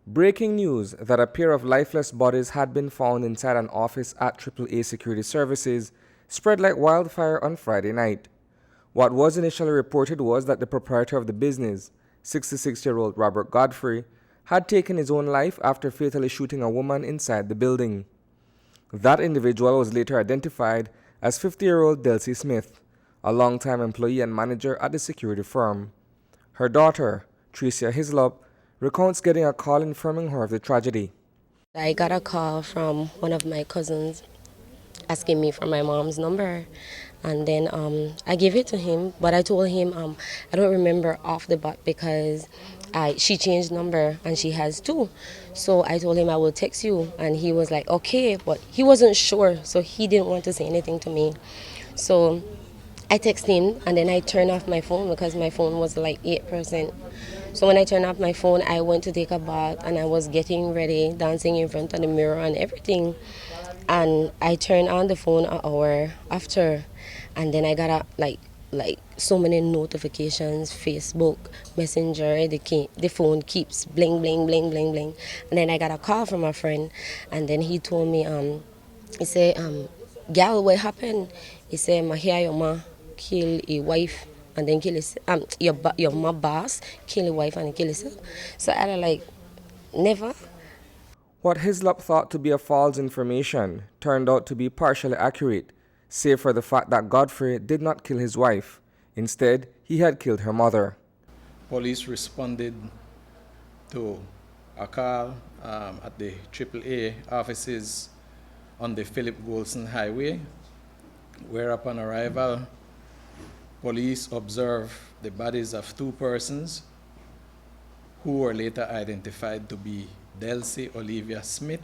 Breaking news that a pair of lifeless bodies had been found inside an office at AAA Security Services spread like wildfire on Friday night. What was initially reported was that the proprietor of the business, 66-year-old Robert Godfrey, had taken his own life after fatally shooting a woman inside the building. That individual was later identified as 50-year-old Delsie Smith, a longtime employee and manager at the security firm. Her daughter, Tricia Hislop, recounts getting a call informing her of the tragedy. I got a call from one of my cousins asking me for my mom's number, and then I gave it to him, but I told him I don't remember off the bat because she changed number and she has two. So I told him I will text you, and he was like, okay, but he wasn't sure, so he didn't want to say anything to me. So I texted him, and then I turned off my phone because my phone was like 8%. So when I turned off my phone, I went to take a bath and I was getting ready, dancing in front of the mirror and everything. And I turned on the phone an hour after, and then I got like so many notifications, Facebook, Messenger. The phone keeps bling bling bling bling bling, and then I got a call from a friend, and then he told me he said gal, what happened? He said my hear your ma kill a wife and then kill his your my boss kill a wife and kill himself. So I was like, never. What Hislop thought to be a false information turned out to be partially accurate, save for the fact that Godfrey did not kill his wife. Instead, he had killed her mother. Police responded to a call at the AAA offices on the Philip Goldson Highway, where upon arrival, police observed the bodies of two persons who were later identified to be Delsie Olivia Smith,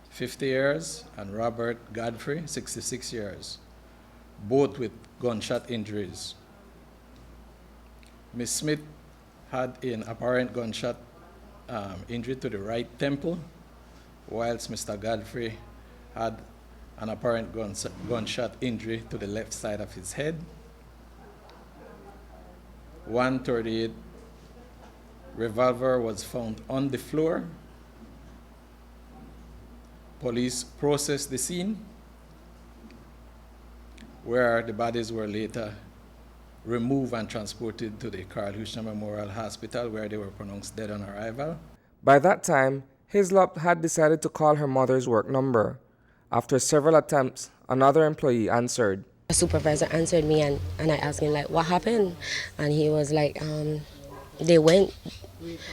50 years, and Robert Godfrey, 66 years, both with gunshot injuries. Ms. Smith had an apparent gunshot injury to the right temple, whilst Mr. Godfrey had an apparent gunshot injury to the left side of his head. 138 revolver was found on the floor. Police processed the scene, where the bodies were later removed and transported to the Carl Hushner Memorial Hospital, where they were pronounced dead on arrival. By that time, Hislop had decided to call her mother's work number. After several attempts, another employee answered. A supervisor answered me, and I asked him like, what happened? And he was like, they went.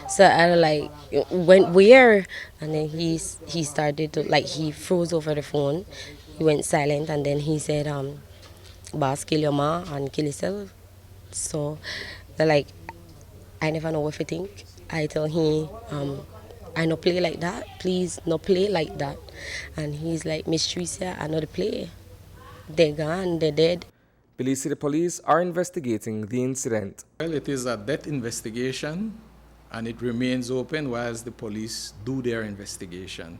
So I was like, went where? And then he started to, like, he froze over the phone. He went silent, and then he said, boss, kill your ma and kill yourself. So they're like, I never know what to think. I tell him, I no play like that. Please, no play like that. And he's like, Miss Tricia, I know the play. They're gone, they're dead. Belize City Police are investigating the incident. Well, it is a death investigation, and it remains open whilst the police do their investigation.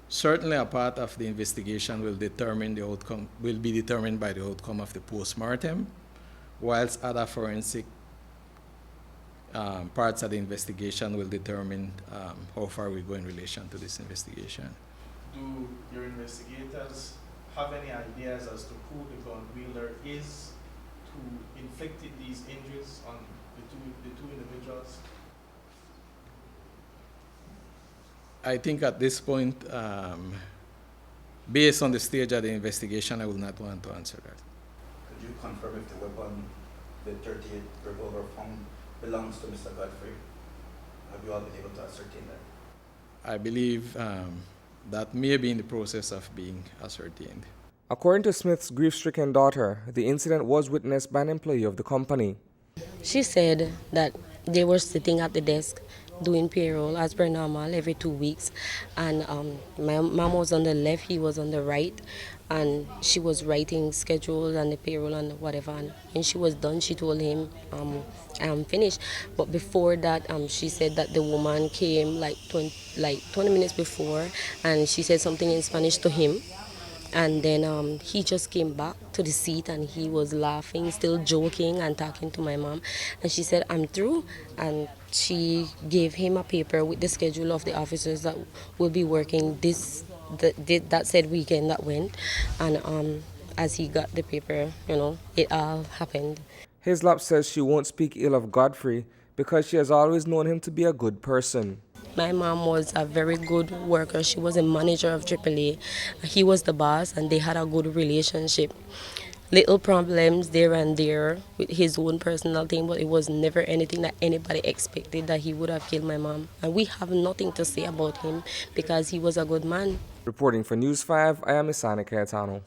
Certainly a part of the investigation will be determined by the outcome of the post-mortem, whilst other forensic parts of the investigation will determine how far we go in relation to this investigation. Do your investigators have any ideas as to who the gun wielder is who inflicted these injuries on the two individuals? I think at this point, based on the stage of the investigation, I will not want to answer that. Could you confirm if the weapon, the 38 revolver found, belongs to Mr. Godfrey? Have you all been able to ascertain that? I believe that may be in the process of being ascertained. According to Smith's grief-stricken daughter, the incident was witnessed by an employee of the company. She said that they were sitting at the desk doing payroll as per normal every 2 weeks, and my mom was on the left, he was on the right, and she was writing schedules and the payroll and whatever, and when she was done she told him I'm finished. But before that, she said that the woman came like 20 minutes before, and she said something in Spanish to him, And then he just came back to the seat and he was laughing, still joking and talking to my mom. And she said, I'm through. And she gave him a paper with the schedule of the officers that will be working that said weekend that went. And as he got the paper, it all happened. Hislop says she won't speak ill of Godfrey because she has always known him to be a good person. My mom was a very good worker. She was a manager of AAA. He was the boss and they had a good relationship. Little problems there and there with his own personal thing, but it was never anything that anybody expected that he would have killed my mom. And we have nothing to say about him because he was a good man. Reporting for News 5, I am Isani Cayetano.